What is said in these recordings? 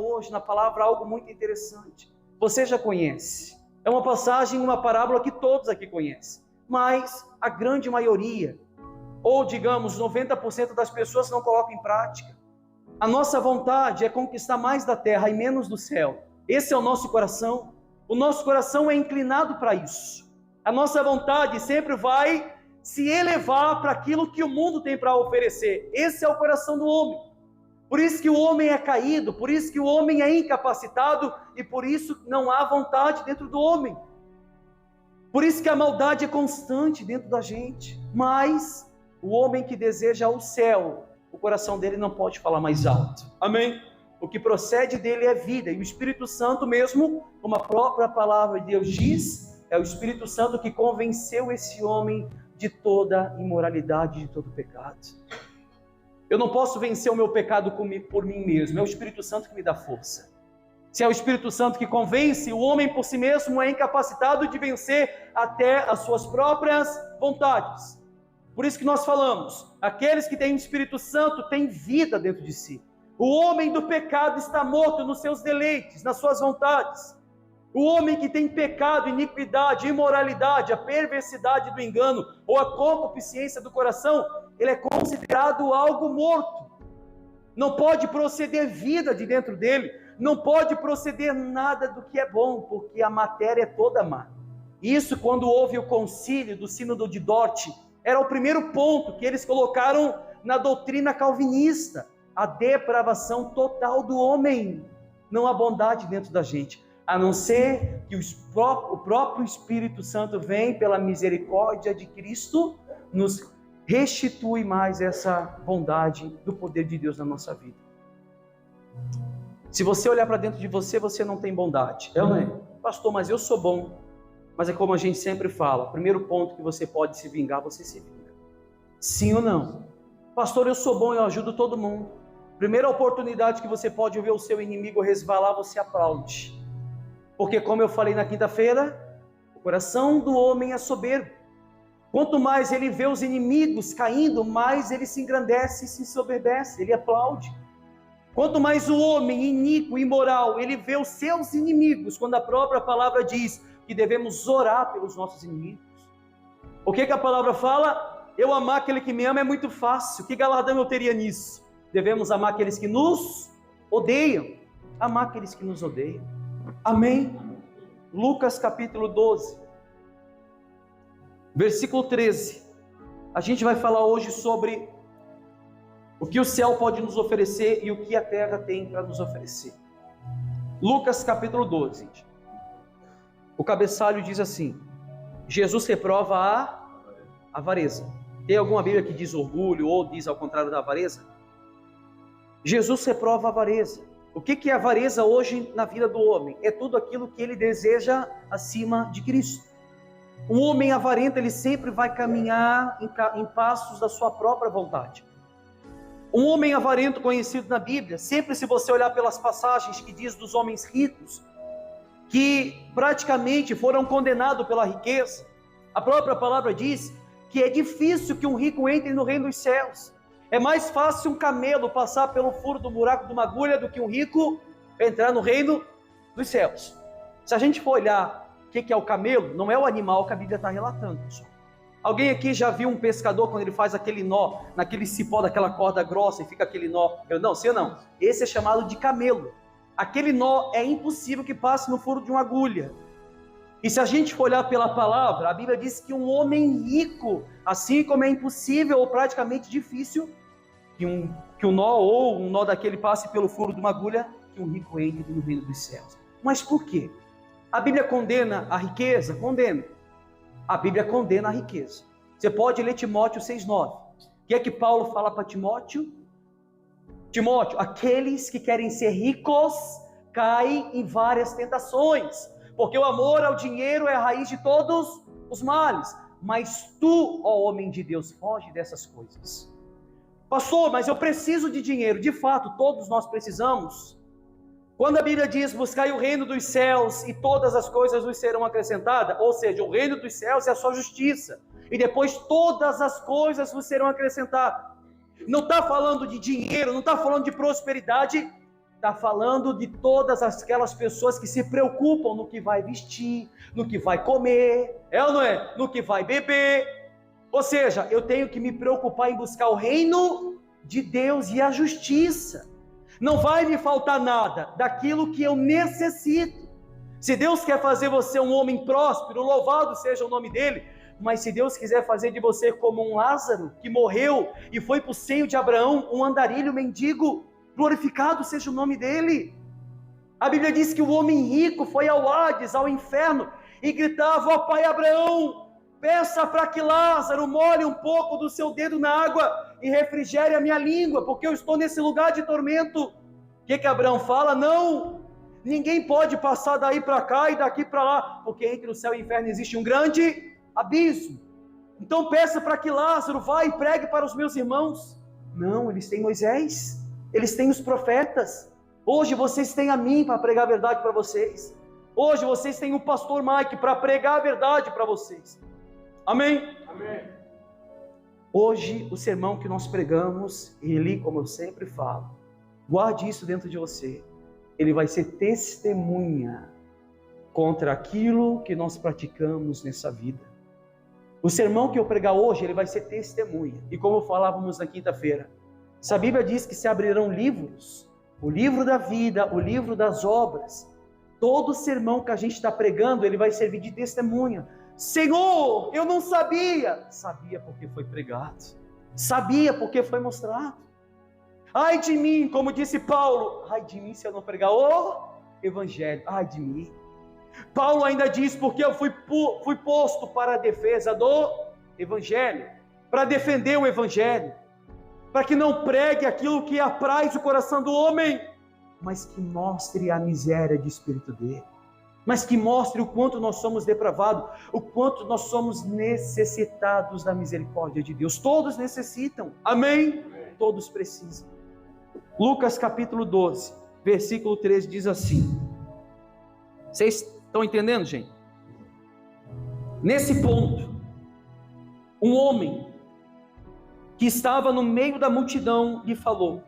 hoje na palavra algo muito interessante. Você já conhece. É uma passagem, uma parábola que todos aqui conhecem. Mas a grande maioria, ou digamos 90% das pessoas não colocam em prática. A nossa vontade é conquistar mais da terra e menos do céu. Esse é o nosso coração. O nosso coração é inclinado para isso. A nossa vontade sempre vai se elevar para aquilo que o mundo tem para oferecer. Esse é o coração do homem. Por isso que o homem é caído, por isso que o homem é incapacitado e por isso não há vontade dentro do homem. Por isso que a maldade é constante dentro da gente. Mas o homem que deseja o céu, o coração dele não pode falar mais alto. Amém? O que procede dele é vida. E o Espírito Santo mesmo, como a própria palavra de Deus diz, é o Espírito Santo que convenceu esse homem de toda imoralidade, de todo pecado. Eu não posso vencer o meu pecado por mim mesmo. É o Espírito Santo que me dá força. Se é o Espírito Santo que convence, o homem por si mesmo é incapacitado de vencer até as suas próprias vontades. Por isso que nós falamos, aqueles que têm o Espírito Santo têm vida dentro de si. O homem do pecado está morto nos seus deleites, nas suas vontades. O homem que tem pecado, iniquidade, imoralidade, a perversidade do engano ou a concupiscência do coração, ele é considerado algo morto. Não pode proceder vida de dentro dele, não pode proceder nada do que é bom, porque a matéria é toda má. Isso quando houve o concílio do Sínodo de Dort, era o primeiro ponto que eles colocaram na doutrina calvinista, a depravação total do homem. Não há bondade dentro da gente, a não ser que o próprio Espírito Santo vem pela misericórdia de Cristo, nos restitui mais essa bondade do poder de Deus na nossa vida. Se você olhar para dentro de você, você não tem bondade. É ou não é? Pastor, mas eu sou bom. Mas é como a gente sempre fala, o primeiro ponto que você pode se vingar, você se vinga. Sim ou não? Pastor, eu sou bom, eu ajudo todo mundo. Primeira oportunidade que você pode ver o seu inimigo resvalar, você aplaude. Porque como eu falei na quinta-feira, o coração do homem é soberbo. Quanto mais ele vê os inimigos caindo, mais ele se engrandece e se ensoberbece, ele aplaude. Quanto mais o homem iníquo e imoral, ele vê os seus inimigos, quando a própria palavra diz que devemos orar pelos nossos inimigos. O que a palavra fala? Eu amar aquele que me ama é muito fácil. Que galardão eu teria nisso? Devemos amar aqueles que nos odeiam. Amar aqueles que nos odeiam. Amém? Lucas capítulo 12, versículo 13. A gente vai falar hoje sobre o que o céu pode nos oferecer e o que a terra tem para nos oferecer. Lucas capítulo 12. O cabeçalho diz assim: Jesus reprova a avareza. Tem alguma Bíblia que diz orgulho ou diz ao contrário da avareza? Jesus reprova a avareza. O que é avareza hoje na vida do homem? É tudo aquilo que ele deseja acima de Cristo. Um homem avarento, ele sempre vai caminhar em passos da sua própria vontade. Um homem avarento conhecido na Bíblia, sempre se você olhar pelas passagens que diz dos homens ricos, que praticamente foram condenados pela riqueza, a própria palavra diz que é difícil que um rico entre no reino dos céus. É mais fácil um camelo passar pelo furo do buraco de uma agulha do que um rico entrar no reino dos céus. Se a gente for olhar o que é o camelo, não é o animal que a Bíblia está relatando, pessoal. Alguém aqui já viu um pescador quando ele faz aquele nó, naquele cipó daquela corda grossa e fica aquele nó? Não, sim ou não? Esse é chamado de camelo. Aquele nó é impossível que passe no furo de uma agulha. E se a gente for olhar pela palavra, a Bíblia diz que um homem rico, assim como é impossível ou praticamente difícil que um nó ou um nó daquele passe pelo furo de uma agulha, que um rico entre no reino dos céus. Mas por quê? A Bíblia condena a riqueza? Condena. A Bíblia condena a riqueza. Você pode ler Timóteo 6,9. O que é que Paulo fala para Timóteo? Timóteo, aqueles que querem ser ricos caem em várias tentações, porque o amor ao dinheiro é a raiz de todos os males. Mas tu, ó homem de Deus, foge dessas coisas. Pastor, mas eu preciso de dinheiro. De fato, todos nós precisamos. Quando a Bíblia diz, buscai o reino dos céus e todas as coisas vos serão acrescentadas, ou seja, o reino dos céus é a sua justiça, e depois todas as coisas vos serão acrescentadas. Não está falando de dinheiro, não está falando de prosperidade está falando de todas aquelas pessoas que se preocupam no que vai vestir, no que vai comer, ou não é? No que vai beber. Ou seja, eu tenho que me preocupar em buscar o reino de Deus e a justiça. Não vai me faltar nada daquilo que eu necessito. Se Deus quer fazer você um homem próspero, louvado seja o nome dele, mas se Deus quiser fazer de você como um Lázaro, que morreu e foi para o seio de Abraão, um andarilho mendigo, glorificado seja o nome dele. A Bíblia diz que o homem rico foi ao Hades, ao inferno, e gritava: ó Pai Abraão, peça para que Lázaro molhe um pouco do seu dedo na água e refrigere a minha língua, porque eu estou nesse lugar de tormento. O que Abraão fala? Não, ninguém pode passar daí para cá e daqui para lá, porque entre o céu e o inferno existe um grande abismo. Então peça para que Lázaro vá e pregue para os meus irmãos. Não, eles têm Moisés, eles têm os profetas. Hoje vocês têm a mim para pregar a verdade para vocês. Hoje vocês têm o pastor Mike para pregar a verdade para vocês. Amém? Amém. Hoje o sermão que nós pregamos, ele, como eu sempre falo, guarde isso dentro de você. Ele vai ser testemunha contra aquilo que nós praticamos nessa vida. O sermão que eu pregar hoje, ele vai ser testemunha. E como falávamos na quinta-feira, se a Bíblia diz que se abrirão livros, o livro da vida, o livro das obras, todo sermão que a gente está pregando, ele vai servir de testemunha. Senhor, eu não sabia. Sabia porque foi pregado. Sabia porque foi mostrado. Ai de mim, como disse Paulo, ai de mim se eu não pregar o evangelho, ai de mim. Paulo ainda diz, porque eu fui posto para a defesa do evangelho, para defender o evangelho, para que não pregue aquilo que apraz o coração do homem, mas que mostre a miséria de espírito dele, mas que mostre o quanto nós somos depravados, o quanto nós somos necessitados da misericórdia de Deus. Todos necessitam, amém? Todos precisam. Lucas capítulo 12, versículo 13 diz assim, vocês estão entendendo, gente? Nesse ponto, um homem que estava no meio da multidão lhe falou,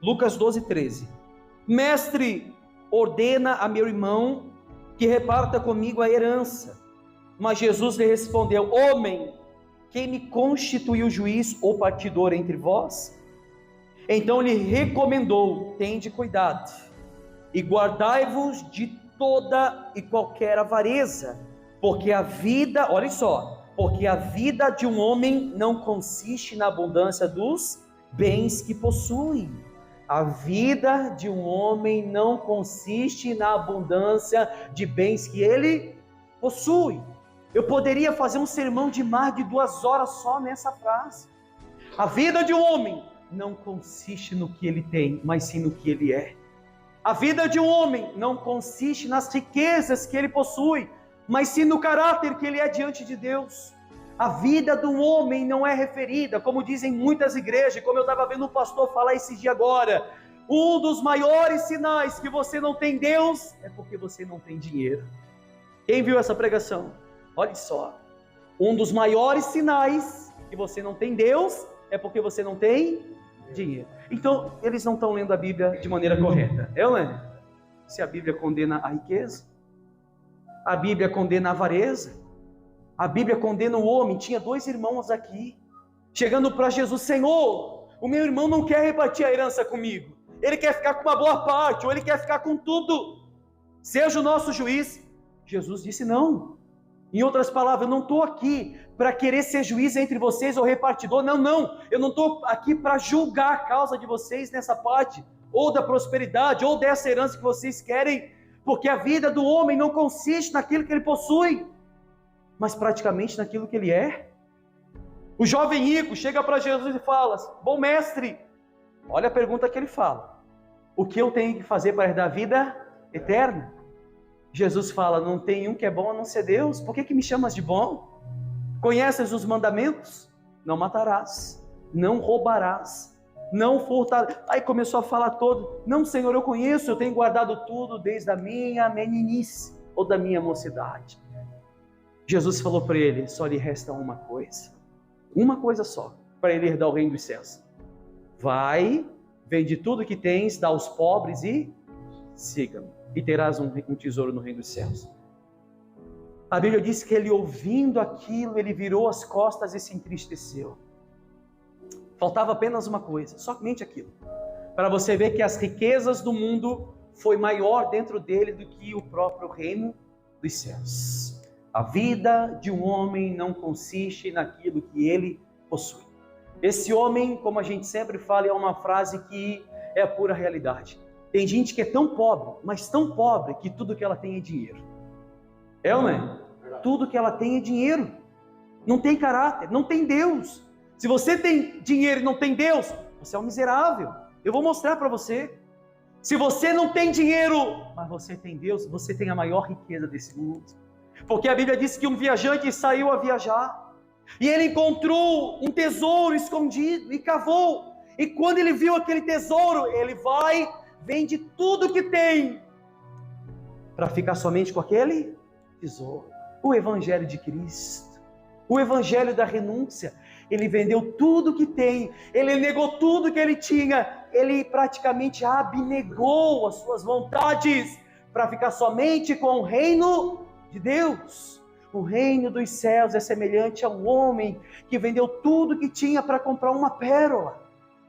Lucas 12, 13, mestre, ordena a meu irmão que reparta comigo a herança. Mas Jesus lhe respondeu, homem, quem me constituiu juiz ou partidor entre vós? Então lhe recomendou, tende cuidado, e guardai-vos de toda e qualquer avareza, porque a vida, olha só, porque a vida de um homem não consiste na abundância dos bens que possui. A vida de um homem não consiste na abundância de bens que ele possui. Eu poderia fazer um sermão de mais de 2 horas só nessa frase. A vida de um homem não consiste no que ele tem, mas sim no que ele é. A vida de um homem não consiste nas riquezas que ele possui, mas sim no caráter que ele é diante de Deus. A vida de um homem não é referida, como dizem muitas igrejas, como eu estava vendo um pastor falar esse dia agora, um dos maiores sinais que você não tem Deus, é porque você não tem dinheiro. Quem viu essa pregação? Olha só, um dos maiores sinais que você não tem Deus, é porque você não tem dinheiro. Então, eles não estão lendo a Bíblia de maneira correta, não é? Se a Bíblia condena a riqueza, a Bíblia condena a avareza, a Bíblia condena o homem. Tinha 2 irmãos aqui, chegando para Jesus, Senhor, o meu irmão não quer repartir a herança comigo, ele quer ficar com uma boa parte, ou ele quer ficar com tudo, seja o nosso juiz. Jesus disse não. Em outras palavras, eu não estou aqui para querer ser juiz entre vocês ou repartidor, não, eu não estou aqui para julgar a causa de vocês nessa parte, ou da prosperidade, ou dessa herança que vocês querem, porque a vida do homem não consiste naquilo que ele possui, mas praticamente naquilo que ele é. O jovem rico chega para Jesus e fala, bom mestre, olha a pergunta que ele fala, o que eu tenho que fazer para herdar a vida eterna? Jesus fala, não tem um que é bom a não ser Deus, por que me chamas de bom? Conheces os mandamentos? Não matarás, não roubarás, não furtarás. Aí começou a falar todo, não Senhor, eu conheço, eu tenho guardado tudo desde a minha meninice, ou da minha mocidade. Jesus falou para ele, só lhe resta uma coisa só, para ele herdar o reino dos céus. Vai, vende tudo que tens, dá aos pobres e siga-me, e terás um tesouro no reino dos céus. A Bíblia diz que ele, ouvindo aquilo, ele virou as costas e se entristeceu. Faltava apenas uma coisa, somente aquilo, para você ver que as riquezas do mundo foi maior dentro dele do que o próprio reino dos céus. A vida de um homem não consiste naquilo que ele possui. Esse homem, como a gente sempre fala, é uma frase que é a pura realidade. Tem gente que é tão pobre, mas tão pobre, que tudo que ela tem é dinheiro. É ou não é? Tudo que ela tem é dinheiro. Não tem caráter, não tem Deus. Se você tem dinheiro e não tem Deus, você é um miserável. Eu vou mostrar para você. Se você não tem dinheiro, mas você tem Deus, você tem a maior riqueza desse mundo. Porque a Bíblia diz que um viajante saiu a viajar, e ele encontrou um tesouro escondido, e cavou. E quando ele viu aquele tesouro, ele vai, vende tudo que tem, para ficar somente com aquele tesouro. O Evangelho de Cristo, o Evangelho da renúncia. Ele vendeu tudo que tem, ele negou tudo que ele tinha, ele praticamente abnegou as suas vontades, para ficar somente com o reino de Deus. O reino dos céus é semelhante a um homem que vendeu tudo que tinha para comprar uma pérola.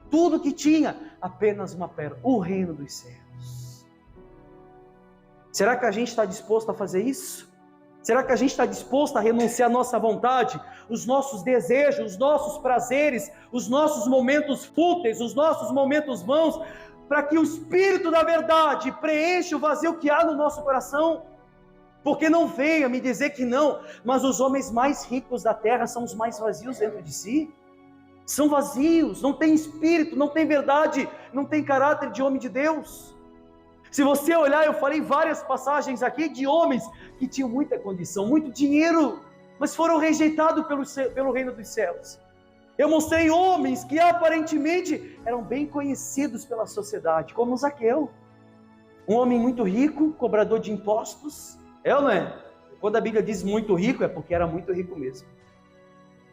Tudo que tinha, apenas uma pérola. O reino dos céus. Será que a gente está disposto a fazer isso? Será que a gente está disposto a renunciar à nossa vontade, os nossos desejos, os nossos prazeres, os nossos momentos fúteis, os nossos momentos vãos, para que o Espírito da verdade preencha o vazio que há no nosso coração? Porque não venha me dizer que não, mas os homens mais ricos da terra são os mais vazios dentro de si. São vazios, não tem espírito, não tem verdade, não tem caráter de homem de Deus. Se você olhar, eu falei várias passagens aqui de homens que tinham muita condição, muito dinheiro, mas foram rejeitados pelo reino dos céus. Eu mostrei homens que aparentemente eram bem conhecidos pela sociedade, como Zaqueu. Um homem muito rico, cobrador de impostos. É ou não é? Quando a Bíblia diz muito rico, é porque era muito rico mesmo.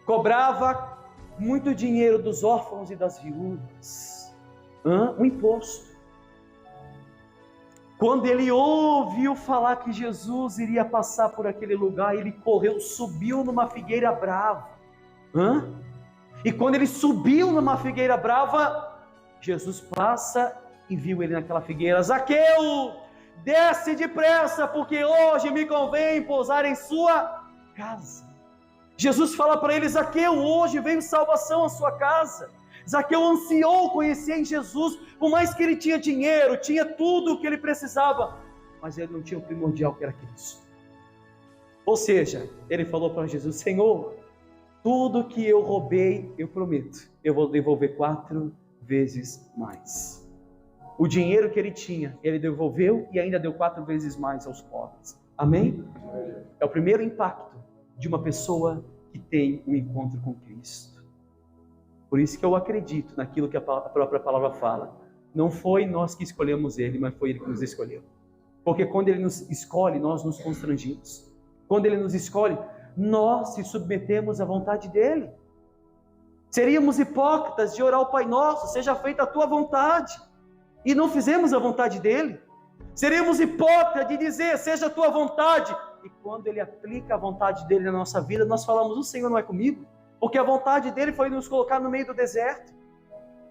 Cobrava muito dinheiro dos órfãos e das viúvas. Um imposto. Quando ele ouviu falar que Jesus iria passar por aquele lugar, ele correu, subiu numa figueira brava. E quando ele subiu numa figueira brava, Jesus passa e viu ele naquela figueira. Zaqueu, desce depressa, porque hoje me convém pousar em sua casa. Jesus fala para ele: Zaqueu, hoje veio salvação à sua casa. Zaqueu ansiou conhecer em Jesus, por mais que ele tinha dinheiro, tinha tudo o que ele precisava, mas ele não tinha o primordial, que era Cristo. Ou seja, ele falou para Jesus: Senhor, tudo que eu roubei, eu prometo, eu vou devolver 4 vezes mais. O dinheiro que ele tinha, ele devolveu e ainda deu 4 vezes mais aos pobres. Amém? É o primeiro impacto de uma pessoa que tem um encontro com Cristo. Por isso que eu acredito naquilo que a própria palavra fala. Não foi nós que escolhemos ele, mas foi ele que nos escolheu. Porque quando ele nos escolhe, nós nos constrangimos. Quando ele nos escolhe, nós se submetemos à vontade dele. Seríamos hipócritas de orar ao Pai Nosso: seja feita a tua vontade, e não fizemos a vontade dele. Seríamos hipócritas de dizer: seja a tua vontade, e quando ele aplica a vontade dele na nossa vida, nós falamos: o Senhor não é comigo. Porque a vontade dele foi nos colocar no meio do deserto.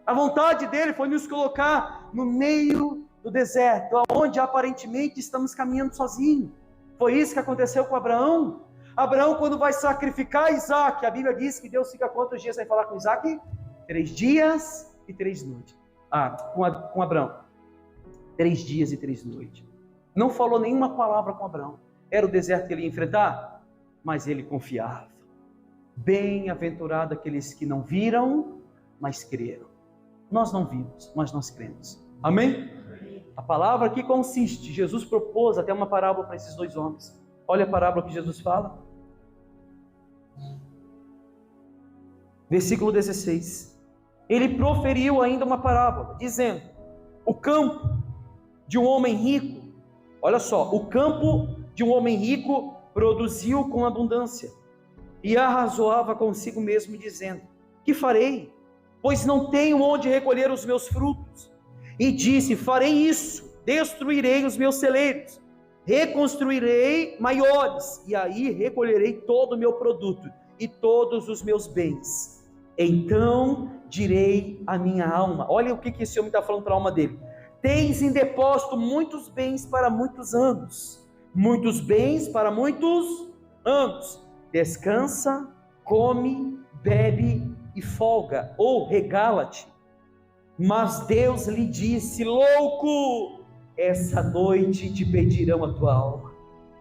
A vontade dele foi nos colocar no meio do deserto, onde aparentemente estamos caminhando sozinhos. Foi isso que aconteceu com Abraão. Abraão, quando vai sacrificar Isaac, a Bíblia diz que Deus fica quantos dias sem falar com Isaac? 3 dias e 3 noites. Com Abraão. 3 dias e 3 noites. Não falou nenhuma palavra com Abraão. Era o deserto que ele ia enfrentar, mas ele confiava. Bem-aventurado aqueles que não viram, mas creram. Nós não vimos, mas nós cremos. Amém? A palavra aqui consiste, Jesus propôs até uma parábola para esses 2 homens. Olha a parábola que Jesus fala. Versículo 16. Ele proferiu ainda uma parábola, dizendo: o campo de um homem rico, olha só, o campo de um homem rico produziu com abundância. E arrazoava consigo mesmo, dizendo: que farei? pois não tenho onde recolher os meus frutos. E disse: farei isso, destruirei os meus celeiros, reconstruirei maiores, e aí recolherei todo o meu produto e todos os meus bens. Então direi à minha alma, olha o que esse homem está falando para a alma dele: tens em depósito muitos bens para muitos anos, muitos bens para muitos anos, descansa, come, bebe e folga, ou regala-te. Mas Deus lhe disse: louco, essa noite te pedirão a tua alma.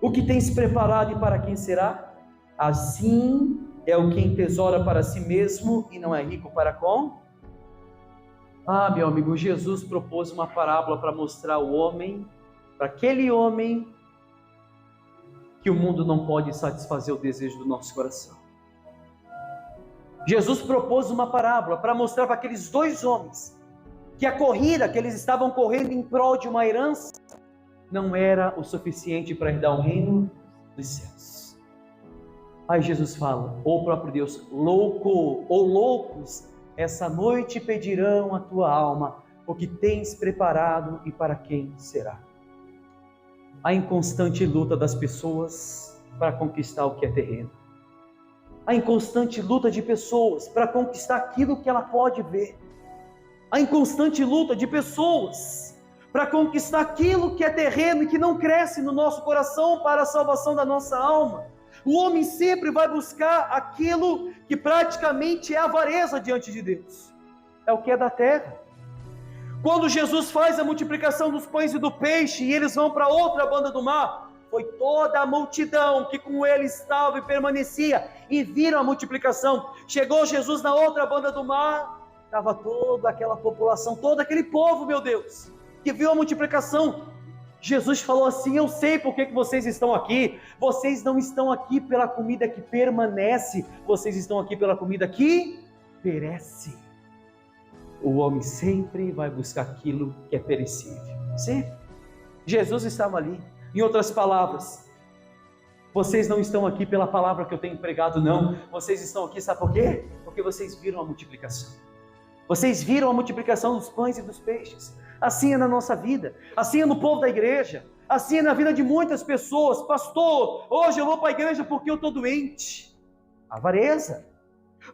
O que tens preparado e para quem será? Assim é o quem tesoura para si mesmo e não é rico para com. Meu amigo, Jesus propôs uma parábola para mostrar ao homem, para aquele homem, que o mundo não pode satisfazer o desejo do nosso coração. Jesus propôs uma parábola para mostrar para aqueles dois homens que a corrida que eles estavam correndo em prol de uma herança não era o suficiente para herdar o reino dos céus. Aí Jesus fala, ou o próprio Deus: louco ou loucos, essa noite pedirão a tua alma, o que tens preparado e para quem será. A inconstante luta das pessoas para conquistar o que é terreno. A inconstante luta de pessoas para conquistar aquilo que ela pode ver. A inconstante luta de pessoas para conquistar aquilo que é terreno e que não cresce no nosso coração para a salvação da nossa alma. O homem sempre vai buscar aquilo que praticamente é avareza diante de Deus. É o que é da terra. Quando Jesus faz a multiplicação dos pães e do peixe e eles vão para outra banda do mar, foi toda a multidão que com ele estava e permanecia e viram a multiplicação. Chegou Jesus na outra banda do mar, estava toda aquela população, todo aquele povo, meu Deus, que viu a multiplicação. Jesus falou assim: eu sei por que vocês estão aqui. Vocês não estão aqui pela comida que permanece, vocês estão aqui pela comida que perece. O homem sempre vai buscar aquilo que é perecível. Sempre. Jesus estava ali. Em outras palavras, vocês não estão aqui pela palavra que eu tenho pregado, não. Vocês estão aqui, sabe por quê? Porque vocês viram a multiplicação. Vocês viram a multiplicação dos pães e dos peixes. Assim é na nossa vida, assim é no povo da igreja, assim é na vida de muitas pessoas. Pastor, hoje eu vou para a igreja porque eu estou doente. Avareza.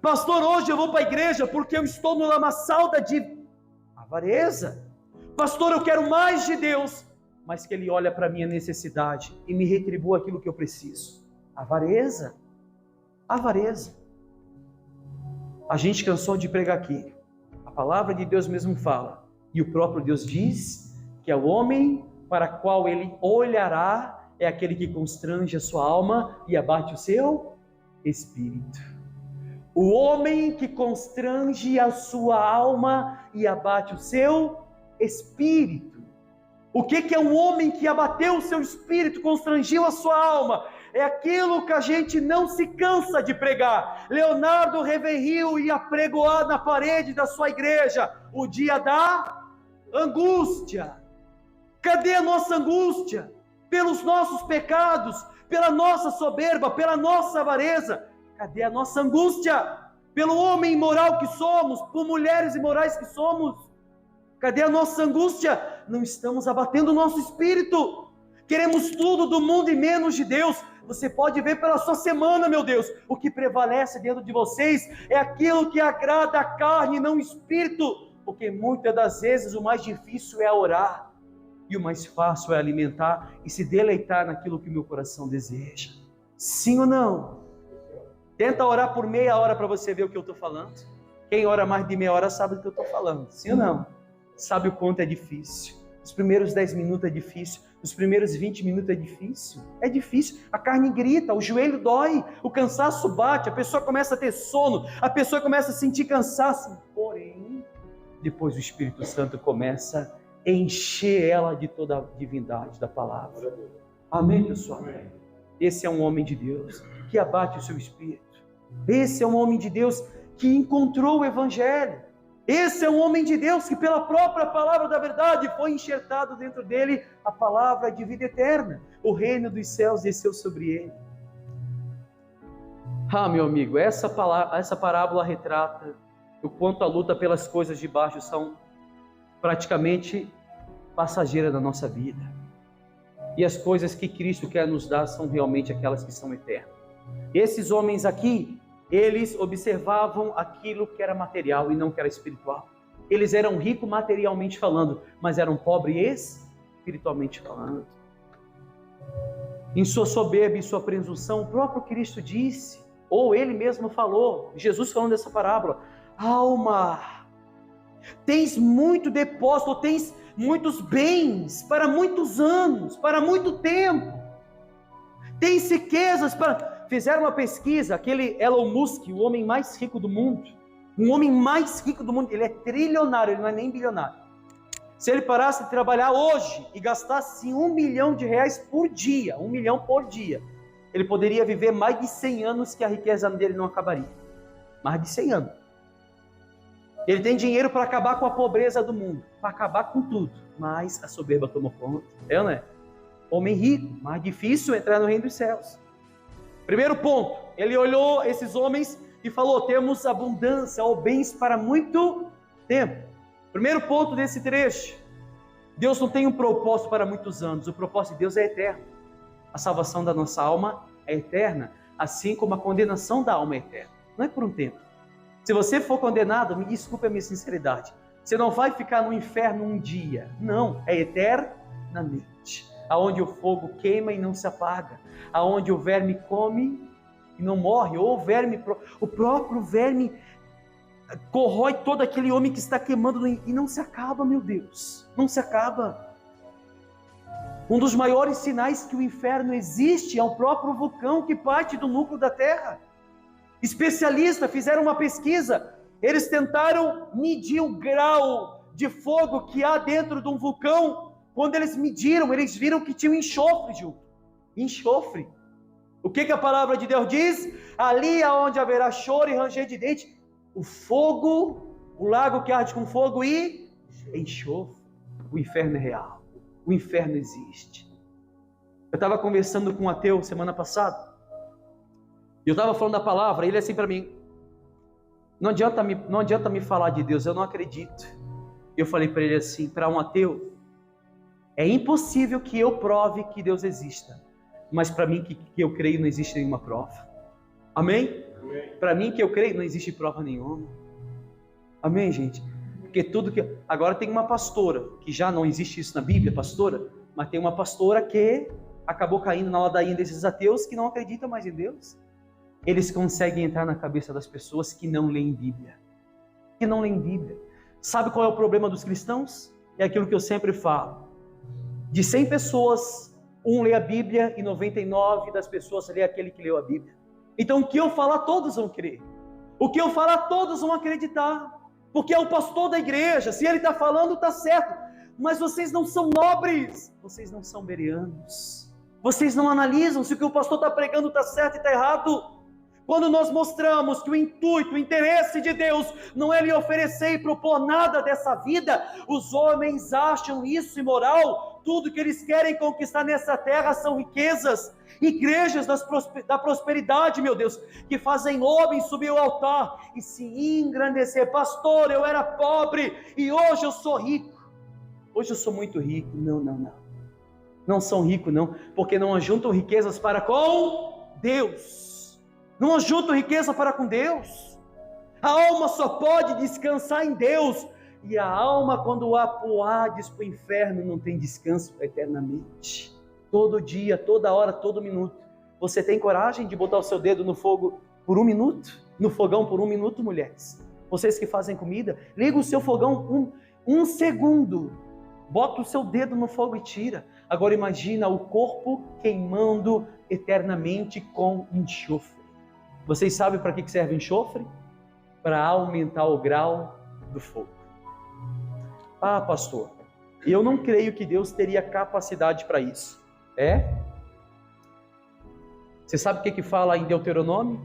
Pastor, hoje eu vou para a igreja porque eu estou no lamaçal da dívida. Avareza. Pastor, eu quero mais de Deus, mas que Ele olha para a minha necessidade e me retribua aquilo que eu preciso. Avareza. Avareza. A gente cansou de pregar aqui. A palavra de Deus mesmo fala. E o próprio Deus diz que é o homem para qual Ele olhará, é aquele que constrange a sua alma e abate o seu espírito. O homem que constrange a sua alma e abate o seu espírito. O que é um homem que abateu o seu espírito, constrangiu a sua alma? É aquilo que a gente não se cansa de pregar. Leonardo Reverriu ia pregoar na parede da sua igreja o dia da angústia. Cadê a nossa angústia? Pelos nossos pecados, pela nossa soberba, pela nossa avareza. Cadê a nossa angústia? Pelo homem imoral que somos, por mulheres imorais que somos. Cadê a nossa angústia? Não estamos abatendo o nosso espírito. Queremos tudo do mundo e menos de Deus. Você pode ver pela sua semana, meu Deus. O que prevalece dentro de vocês é aquilo que agrada a carne, não o espírito. Porque muitas das vezes o mais difícil é orar. E o mais fácil é alimentar e se deleitar naquilo que o meu coração deseja. Sim ou não? Tenta orar por meia hora para você ver o que eu estou falando. Quem ora mais de meia hora sabe do que eu estou falando. Sim ou não? Sabe o quanto é difícil. Os primeiros 10 minutos é difícil. Os primeiros 20 minutos é difícil. É difícil. A carne grita, o joelho dói, o cansaço bate, a pessoa começa a ter sono, a pessoa começa a sentir cansaço. Porém, depois o Espírito Santo começa a encher ela de toda a divindade da palavra. Amém, pessoal? Amém. Esse é um homem de Deus que abate o seu espírito. Esse é um homem de Deus que encontrou o Evangelho. Esse é um homem de Deus que pela própria palavra da verdade foi enxertado dentro dele a palavra de vida eterna. O reino dos céus desceu sobre ele. Meu amigo, essa parábola retrata o quanto a luta pelas coisas de baixo são praticamente passageiras da nossa vida. E as coisas que Cristo quer nos dar são realmente aquelas que são eternas. Esses homens aqui, eles observavam aquilo que era material e não que era espiritual. Eles eram ricos materialmente falando, mas eram pobres espiritualmente falando. Em sua soberba e sua presunção, o próprio Cristo disse, ou ele mesmo falou, Jesus falando dessa parábola: alma, tens muito depósito, tens muitos bens para muitos anos, para muito tempo, tens riquezas para... Fizeram uma pesquisa, aquele Elon Musk, o homem mais rico do mundo, um homem mais rico do mundo, ele é trilionário, ele não é nem bilionário. Se ele parasse de trabalhar hoje e gastasse R$1 milhão por dia, 1 milhão por dia, ele poderia viver mais de 100 anos que a riqueza dele não acabaria. Mais de 100 anos. Ele tem dinheiro para acabar com a pobreza do mundo, para acabar com tudo, mas a soberba tomou conta. É ou não é? Homem rico, mais difícil entrar no reino dos céus. Primeiro ponto, ele olhou esses homens e falou: temos abundância ou bens para muito tempo. Primeiro ponto desse trecho: Deus não tem um propósito para muitos anos, o propósito de Deus é eterno. A salvação da nossa alma é eterna, assim como a condenação da alma é eterna, não é por um tempo. Se você for condenado, me desculpe a minha sinceridade, você não vai ficar no inferno um dia, não, é eternamente, aonde o fogo queima e não se apaga, aonde o verme come e não morre, ou o próprio verme corrói todo aquele homem que está queimando e não se acaba, meu Deus, não se acaba. Um dos maiores sinais que o inferno existe é o próprio vulcão que parte do núcleo da terra. Especialistas fizeram uma pesquisa, eles tentaram medir o grau de fogo que há dentro de um vulcão. Quando eles mediram, eles viram que tinha um enxofre junto. Enxofre. O que a palavra de Deus diz? Ali aonde haverá choro e ranger de dente, o fogo, o lago que arde com fogo e enxofre. O inferno é real. O inferno existe. Eu estava conversando com um ateu semana passada. E eu estava falando da palavra. Ele assim para mim: não adianta me falar de Deus, eu não acredito. Eu falei para ele assim: para um ateu, é impossível que eu prove que Deus exista. Mas para mim que eu creio não existe nenhuma prova. Amém? Para mim que eu creio não existe prova nenhuma. Amém, gente? Porque tudo que... Agora tem uma pastora, que já não existe isso na Bíblia, pastora, mas tem uma pastora que acabou caindo na ladainha desses ateus que não acreditam mais em Deus. Eles conseguem entrar na cabeça das pessoas que não leem Bíblia. Que não leem Bíblia. Sabe qual é o problema dos cristãos? É aquilo que eu sempre falo. De 100 pessoas, 1 lê a Bíblia e 99 das pessoas lê aquele que leu a Bíblia. Então o que eu falar todos vão crer. O que eu falar todos vão acreditar. Porque é o pastor da igreja, se ele está falando está certo. Mas vocês não são nobres. Vocês não são bereanos. Vocês não analisam se o que o pastor está pregando está certo e está errado. Quando nós mostramos que o intuito, o interesse de Deus não é lhe oferecer e propor nada dessa vida, os homens acham isso imoral. Tudo que eles querem conquistar nessa terra são riquezas, igrejas da prosperidade, meu Deus, que fazem homens subir ao altar e se engrandecer. Pastor, eu era pobre e hoje eu sou rico. Hoje eu sou muito rico. Não. Não são ricos não, porque não ajuntam riquezas para com Deus. Não ajuntam riqueza para com Deus. A alma só pode descansar em Deus. E a alma, quando há pro Hades, para o inferno, não tem descanso eternamente. Todo dia, toda hora, todo minuto. Você tem coragem de botar o seu dedo no fogo por 1 minuto? No fogão por 1 minuto, mulheres? Vocês que fazem comida, liga o seu fogão um segundo. Bota o seu dedo no fogo e tira. Agora imagina o corpo queimando eternamente com enxofre. Vocês sabem para que serve enxofre? Para aumentar o grau do fogo. Ah, pastor, eu não creio que Deus teria capacidade para isso. É? Você sabe o que fala em Deuteronômio?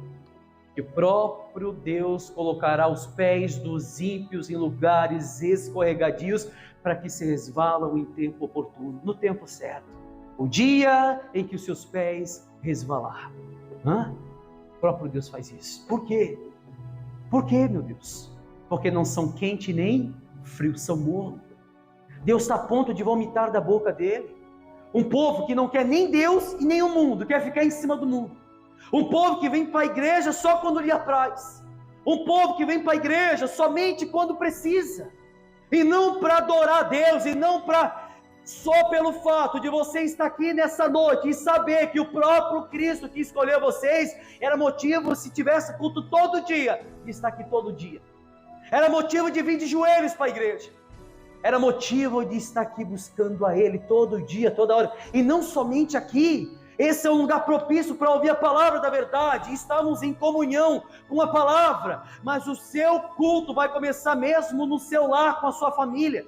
Que o próprio Deus colocará os pés dos ímpios em lugares escorregadios para que se resvalam em tempo oportuno, no tempo certo. O dia em que os seus pés resvalar. O próprio Deus faz isso. Por quê? Por quê, meu Deus? porque não são quente nem frio, são morno. Deus está a ponto de vomitar da boca dele. Um povo que não quer nem Deus e nem o mundo, quer ficar em cima do mundo. Um povo que vem para a igreja só quando lhe apraz. Um povo que vem para a igreja somente quando precisa. E não para adorar a Deus, e não para... Só pelo fato de você estar aqui nessa noite e saber que o próprio Cristo que escolheu vocês, era motivo, se tivesse culto todo dia, de estar aqui todo dia. Era motivo de vir de joelhos para a igreja. Era motivo de estar aqui buscando a Ele todo dia, toda hora. E não somente aqui. Esse é um lugar propício para ouvir a palavra da verdade. Estamos em comunhão com a palavra. Mas o seu culto vai começar mesmo no seu lar, com a sua família.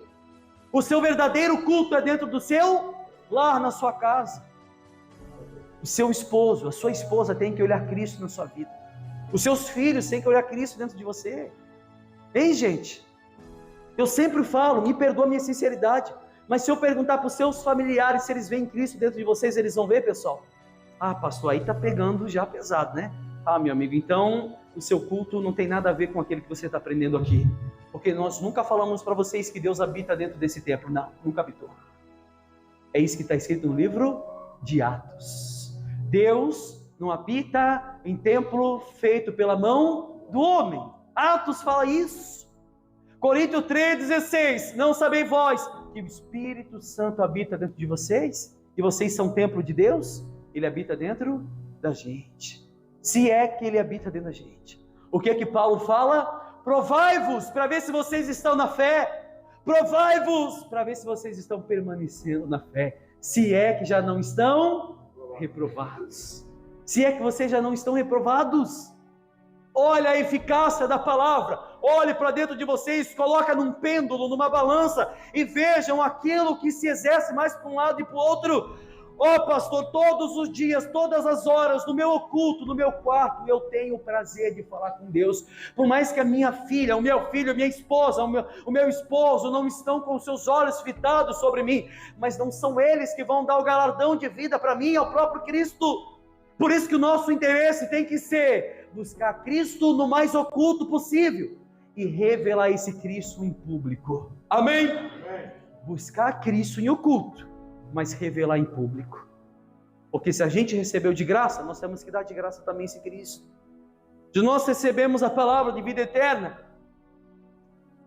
O seu verdadeiro culto é dentro do seu lar, na sua casa. O seu esposo, a sua esposa tem que olhar Cristo na sua vida. Os seus filhos têm que olhar Cristo dentro de você. Hein, gente? Eu sempre falo, me perdoa a minha sinceridade, mas se eu perguntar para os seus familiares se eles veem Cristo dentro de vocês, eles vão ver, pessoal? Ah, pastor, aí está pegando já pesado, né? Ah, meu amigo, então o seu culto não tem nada a ver com aquele que você está aprendendo aqui. Porque nós nunca falamos para vocês que Deus habita dentro desse templo. Não, nunca habitou. É isso que está escrito no livro de Atos. Deus não habita em templo feito pela mão do homem. Atos fala isso. Coríntios 3,16. Não sabeis vós que o Espírito Santo habita dentro de vocês? E vocês são templo de Deus? Ele habita dentro da gente. Se é que Ele habita dentro da gente. O que é que Paulo fala? Provai-vos para ver se vocês estão na fé. Provai-vos para ver se vocês estão permanecendo na fé. Se é que já não estão reprovados. Se é que vocês já não estão reprovados. Olha a eficácia da palavra. Olhe para dentro de vocês, coloca num pêndulo, numa balança e vejam aquilo que se exerce mais para um lado e para o outro. Pastor, todos os dias, todas as horas, no meu oculto, no meu quarto, eu tenho o prazer de falar com Deus. Por mais que a minha filha, o meu filho, a minha esposa, o meu esposo não estão com seus olhos fitados sobre mim, mas não são eles que vão dar o galardão de vida para mim, é o próprio Cristo. Por isso que o nosso interesse tem que ser buscar Cristo no mais oculto possível e revelar esse Cristo em público. Amém? Amém. Buscar Cristo em oculto, mas revelar em público. Porque se a gente recebeu de graça, nós temos que dar de graça também esse Cristo. Se nós recebemos a palavra de vida eterna,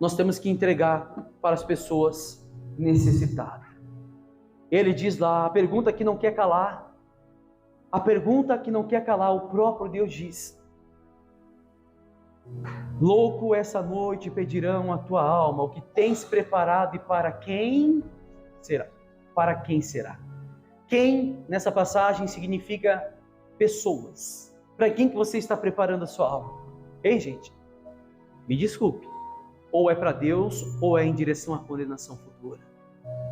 nós temos que entregar para as pessoas necessitadas. Ele diz lá, a pergunta que não quer calar. A pergunta que não quer calar, o próprio Deus diz: louco essa noite pedirão a tua alma, o que tens preparado e para quem será? Para quem será? Quem, nessa passagem, significa pessoas. Para quem que você está preparando a sua alma? Ei, gente, me desculpe. Ou é para Deus, ou é em direção à condenação futura.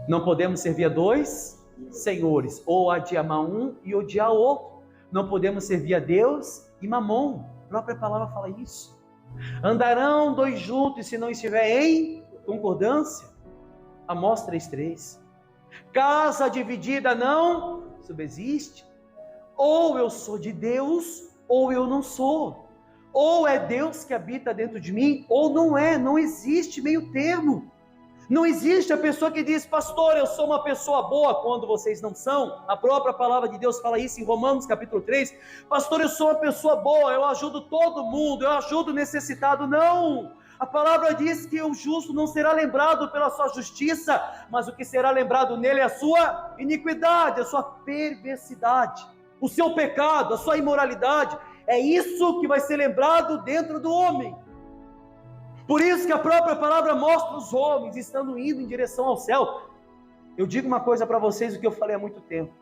Não podemos servir a dois senhores. Ou há de amar um e odiar o outro. Não podemos servir a Deus e Mamon. A própria palavra fala isso. Andarão dois juntos se não estiver em concordância. Amós 3:3. Casa dividida não subsiste. Ou eu sou de Deus, ou eu não sou. Ou é Deus que habita dentro de mim, ou não é. Não existe meio termo. Não existe a pessoa que diz: pastor, eu sou uma pessoa boa, quando vocês não são. A própria palavra de Deus fala isso em Romanos capítulo 3. Pastor, eu sou uma pessoa boa, eu ajudo todo mundo, eu ajudo o necessitado. Não! A palavra diz que o justo não será lembrado pela sua justiça, mas o que será lembrado nele é a sua iniquidade, a sua perversidade, o seu pecado, a sua imoralidade. É isso que vai ser lembrado dentro do homem. Por isso que a própria palavra mostra os homens estando indo em direção ao céu. Eu digo uma coisa para vocês, o que eu falei há muito tempo.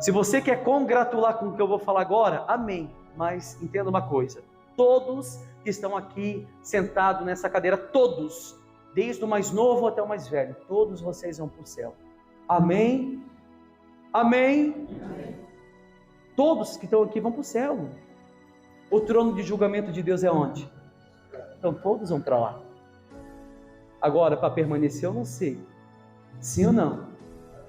Se você quer congratular com o que eu vou falar agora, amém. Mas entenda uma coisa: todos que estão aqui sentados nessa cadeira, todos, desde o mais novo até o mais velho, todos vocês vão para o céu. Amém? Amém? Amém. Todos que estão aqui vão para o céu. O trono de julgamento de Deus é onde? Então todos vão para lá. Agora, para permanecer, eu não sei. Sim ou não?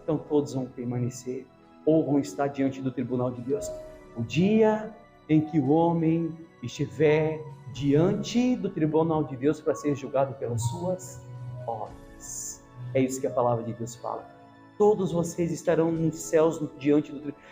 Então todos vão permanecer, ou vão estar diante do tribunal de Deus. O dia em que o homem estiver diante do tribunal de Deus para ser julgado pelas suas obras. É isso que a palavra de Deus fala. Todos vocês estarão nos céus diante do tribunal.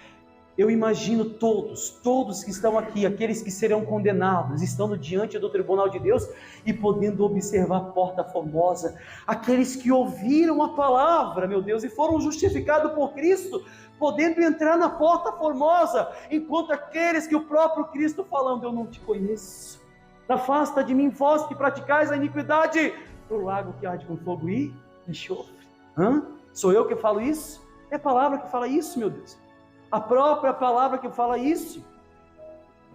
Eu imagino todos que estão aqui, aqueles que serão condenados, estando diante do tribunal de Deus e podendo observar a porta formosa, aqueles que ouviram a palavra, meu Deus, e foram justificados por Cristo, podendo entrar na porta formosa, enquanto aqueles que o próprio Cristo falando, eu não te conheço, afasta de mim vós que praticais a iniquidade, pro lago que arde com fogo e enxofre. Sou eu que falo isso? É a palavra que fala isso, meu Deus. A própria palavra que fala isso.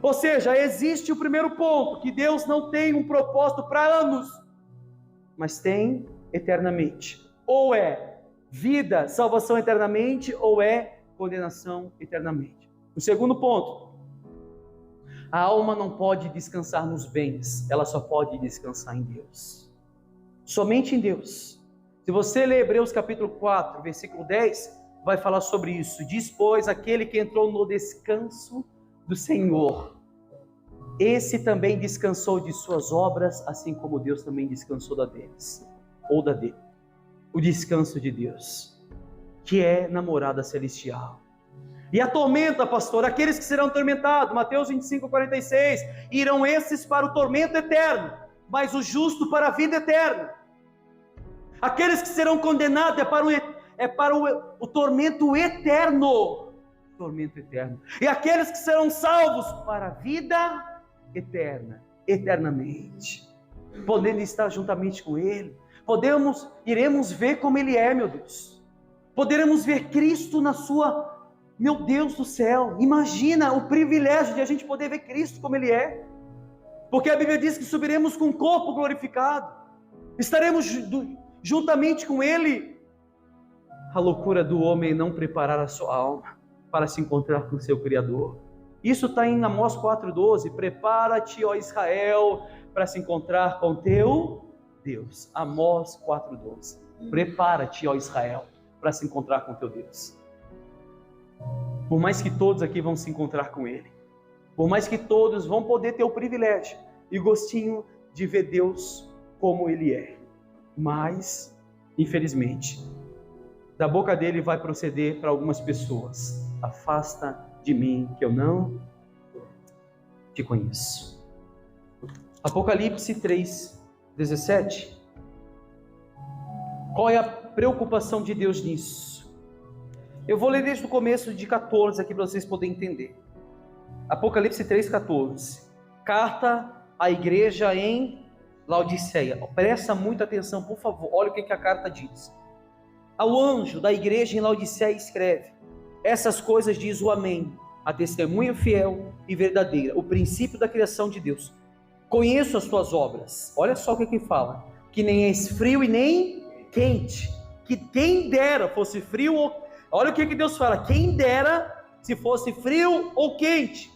Ou seja, existe o primeiro ponto, que Deus não tem um propósito para anos, mas tem eternamente. Ou é vida, salvação eternamente, ou é condenação eternamente. O segundo ponto, a alma não pode descansar nos bens, ela só pode descansar em Deus. Somente em Deus. Se você ler Hebreus capítulo 4, versículo 10, vai falar sobre isso. Diz, pois, aquele que entrou no descanso do Senhor, esse também descansou de suas obras, assim como Deus também descansou da deles, ou da dele. O descanso de Deus, que é na morada celestial. E a tormenta, pastor, aqueles que serão atormentados, Mateus 25, 46, irão esses para o tormento eterno, mas o justo para a vida eterna. Aqueles que serão condenados é para o tormento eterno. Tormento eterno. E aqueles que serão salvos para a vida eterna. Eternamente. Podendo estar juntamente com Ele. Iremos ver como Ele é, meu Deus. Poderemos ver Cristo na sua... Meu Deus do céu. Imagina o privilégio de a gente poder ver Cristo como Ele é. Porque a Bíblia diz que subiremos com o corpo glorificado. Estaremos juntamente com Ele. A loucura do homem é não preparar a sua alma para se encontrar com o seu Criador. Isso está em Amós 4,12. Prepara-te, ó Israel, para se encontrar com teu Deus. Amós 4,12. Prepara-te, ó Israel, para se encontrar com teu Deus. Por mais que todos aqui vão se encontrar com Ele, por mais que todos vão poder ter o privilégio e gostinho de ver Deus como Ele é, mas, infelizmente, da boca dele vai proceder para algumas pessoas: afasta de mim que eu não te conheço. Apocalipse 3:17. Qual é a preocupação de Deus nisso? Eu vou ler desde o começo de 14 aqui para vocês poderem entender. Apocalipse 3:14. Carta à igreja em Laodiceia. Presta muita atenção, por favor. Olha o que a carta diz. Ao anjo da igreja em Laodiceia escreve: essas coisas diz o Amém, a testemunha fiel e verdadeira, o princípio da criação de Deus. Conheço as tuas obras. Olha só o que fala: que nem és frio e nem quente. Que quem dera fosse frio ou... Olha o que Deus fala: quem dera se fosse frio ou quente.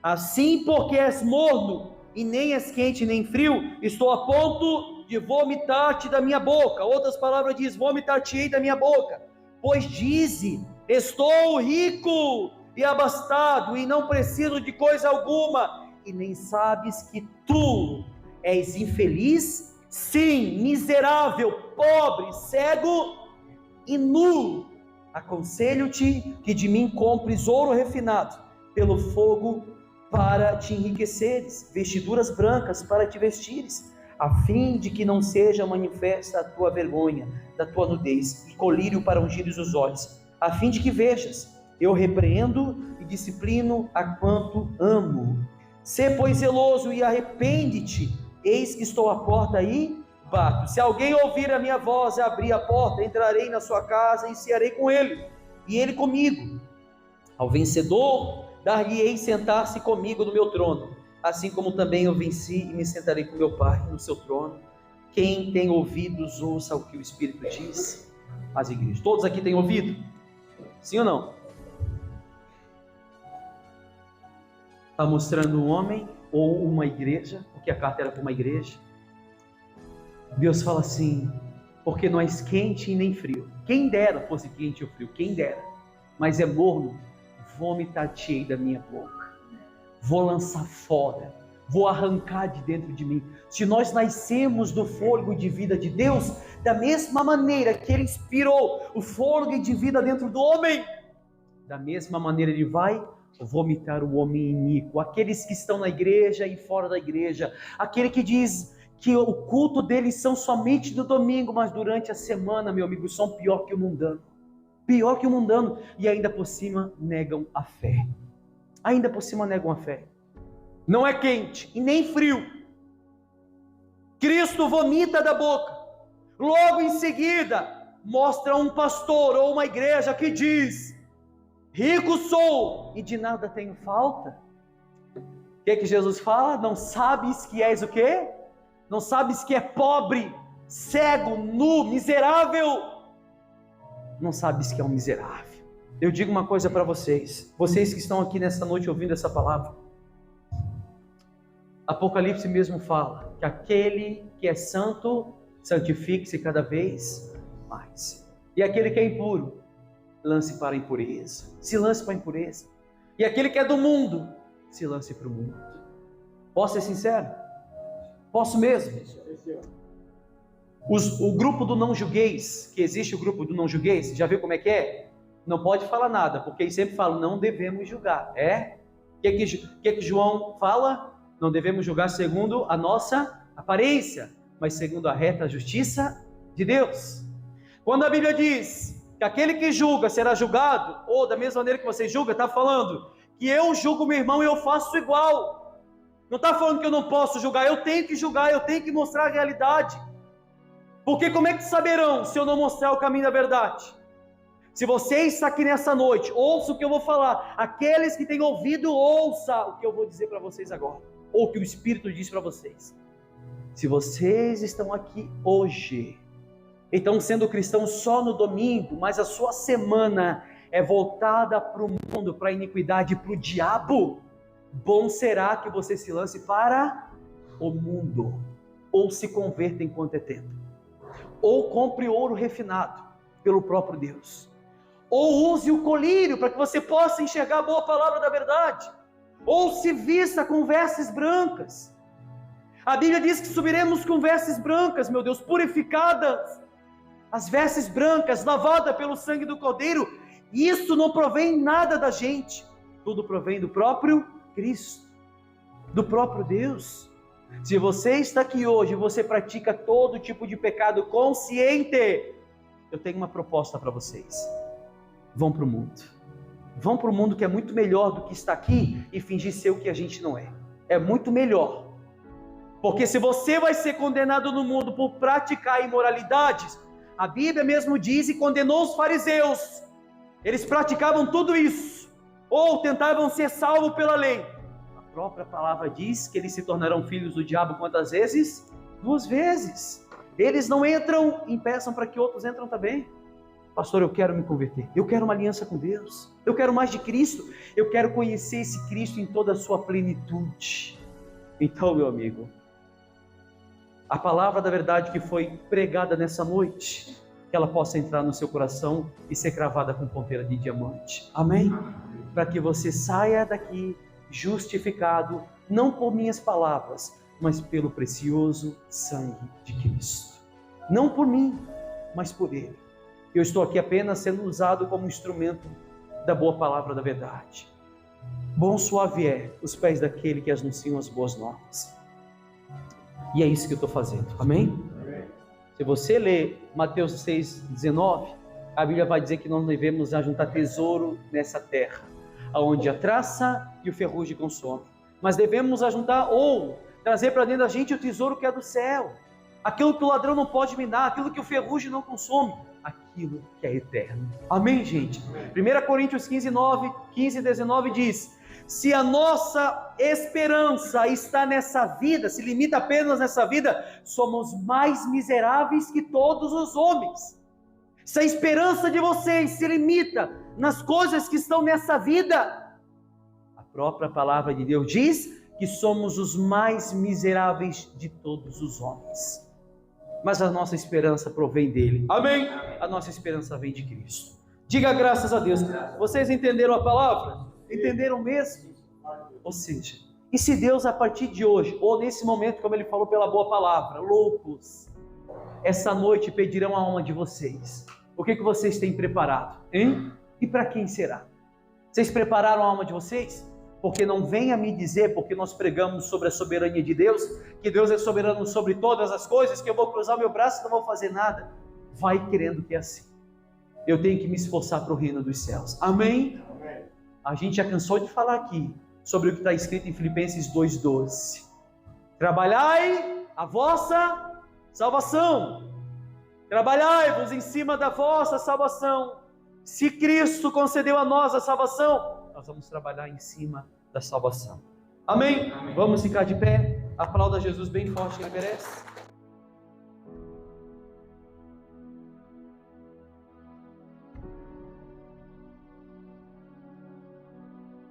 Assim, porque és morno e nem és quente nem frio, estou a ponto de vomitar-te da minha boca. Outras palavras diz: vomitar-te-ei da minha boca. Pois dize: estou rico e abastado e não preciso de coisa alguma, e nem sabes que tu és infeliz, sim, miserável, pobre, cego e nu. Aconselho-te que de mim compres ouro refinado pelo fogo para te enriqueceres, vestiduras brancas para te vestires, a fim de que não seja manifesta a tua vergonha da tua nudez, e colírio para ungires os olhos, a fim de que vejas. Eu repreendo e disciplino a quanto amo. Sê, pois, zeloso e arrepende-te, eis que estou à porta e bato. Se alguém ouvir a minha voz e abrir a porta, entrarei na sua casa e cearei com ele, e ele comigo. Ao vencedor, dar-lhe-ei sentar-se comigo no meu trono, assim como também eu venci e me sentarei com meu Pai no seu trono. Quem tem ouvidos, ouça o que o Espírito diz às igrejas. Todos aqui têm ouvido? Sim ou não? Está mostrando um homem ou uma igreja, porque a carta era para uma igreja. Deus fala assim: porque não és quente e nem frio. Quem dera fosse quente ou frio, quem dera. Mas é morno, vomitar-te-ei da minha boca. vou lançar fora, vou arrancar de dentro de mim. Se nós nascemos do fôlego de vida de Deus, da mesma maneira que Ele inspirou o fôlego de vida dentro do homem, da mesma maneira Ele vai vomitar o homem iníquo, aqueles que estão na igreja e fora da igreja, aquele que diz que o culto deles são somente no domingo, mas durante a semana, meu amigo, são pior que o mundano, e ainda por cima negam a fé, não é quente e nem frio, Cristo vomita da boca, logo em seguida, mostra um pastor ou uma igreja que diz: rico sou e de nada tenho falta. O que Jesus fala? Não sabes que és o quê? Não sabes que é pobre, cego, nu, miserável? Não sabes que é um miserável. Eu digo uma coisa para vocês que estão aqui nessa noite ouvindo essa palavra. Apocalipse mesmo fala que aquele que é santo, santifique-se cada vez mais. E aquele que é impuro, lance para a impureza, se lance para a impureza. E aquele que é do mundo, se lance para o mundo. Posso ser sincero? Posso mesmo? O grupo do não julgueis, que existe o grupo do não julgueis, já viu como é que é? Não pode falar nada, porque eles sempre falam, não devemos julgar. O que João fala? Não devemos julgar segundo a nossa aparência, mas segundo a reta justiça de Deus. Quando a Bíblia diz que aquele que julga será julgado, ou da mesma maneira que você julga, está falando que eu julgo meu irmão e eu faço igual. Não está falando que eu não posso julgar, eu tenho que julgar, eu tenho que mostrar a realidade. Porque como é que saberão se eu não mostrar o caminho da verdade? Se você está aqui nessa noite, ouça o que eu vou falar. Aqueles que têm ouvido, ouça o que eu vou dizer para vocês agora, ou o que o Espírito diz para vocês. Se vocês estão aqui hoje, então sendo cristãos só no domingo, mas a sua semana é voltada para o mundo, para a iniquidade, para o diabo, bom será que você se lance para o mundo, ou se converta enquanto é tempo, ou compre ouro refinado pelo próprio Deus, ou use o colírio para que você possa enxergar a boa palavra da verdade, ou se vista com vestes brancas. A Bíblia diz que subiremos com vestes brancas, meu Deus, purificadas, as vestes brancas, lavadas pelo sangue do Cordeiro. Isso não provém nada da gente, tudo provém do próprio Cristo, do próprio Deus. Se você está aqui hoje e você pratica todo tipo de pecado consciente, eu tenho uma proposta para vocês: vão para o mundo, que é muito melhor do que estar aqui e fingir ser o que a gente não é muito melhor, porque se você vai ser condenado no mundo por praticar imoralidades, a Bíblia mesmo diz e condenou os fariseus, eles praticavam tudo isso, ou tentavam ser salvos pela lei. A própria palavra diz que eles se tornarão filhos do diabo quantas vezes? 2 vezes. Eles não entram, impeçam para que outros entram também. Pastor, eu quero me converter, eu quero uma aliança com Deus, eu quero mais de Cristo, eu quero conhecer esse Cristo em toda a sua plenitude. Então, meu amigo, a palavra da verdade que foi pregada nessa noite, que ela possa entrar no seu coração e ser cravada com ponteira de diamante. Amém? Para que você saia daqui justificado, não por minhas palavras, mas pelo precioso sangue de Cristo. Não por mim, mas por Ele. Eu estou aqui apenas sendo usado como instrumento da boa palavra da verdade. Bom suave é os pés daquele que anunciam as boas novas. E é isso que eu estou fazendo. Amém? Se você ler Mateus 6,19, a Bíblia vai dizer que nós devemos ajuntar tesouro nessa terra, onde a traça e o ferrugem consomem. Mas devemos ajuntar ou trazer para dentro da gente o tesouro que é do céu. Aquilo que o ladrão não pode minar, aquilo que o ferrugem não consome, aquilo que é eterno. Amém, gente? 1 Coríntios 15, 19 diz: se a nossa esperança está nessa vida, se limita apenas nessa vida, somos mais miseráveis que todos os homens. Se a esperança de vocês se limita nas coisas que estão nessa vida, a própria palavra de Deus diz que somos os mais miseráveis de todos os homens. Mas a nossa esperança provém dele. Amém? A nossa esperança vem de Cristo. Diga graças a Deus. Vocês entenderam a palavra? Entenderam mesmo? Ou seja, e se Deus a partir de hoje, ou nesse momento, como Ele falou pela boa palavra, loucos, essa noite pedirão a alma de vocês, o que vocês têm preparado? Hein? E para quem será? Vocês prepararam a alma de vocês? Porque não venha me dizer, porque nós pregamos sobre a soberania de Deus, que Deus é soberano sobre todas as coisas, que eu vou cruzar meu braço e não vou fazer nada. Vai querendo que é assim. Eu tenho que me esforçar para o reino dos céus. Amém? Amém. A gente já cansou de falar aqui sobre o que está escrito em Filipenses 2,12. Trabalhai a vossa salvação. Trabalhai-vos em cima da vossa salvação. Se Cristo concedeu a nós a salvação, nós vamos trabalhar em cima da salvação. Amém? Amém. Vamos ficar de pé. Aplauda Jesus bem forte, Ele merece.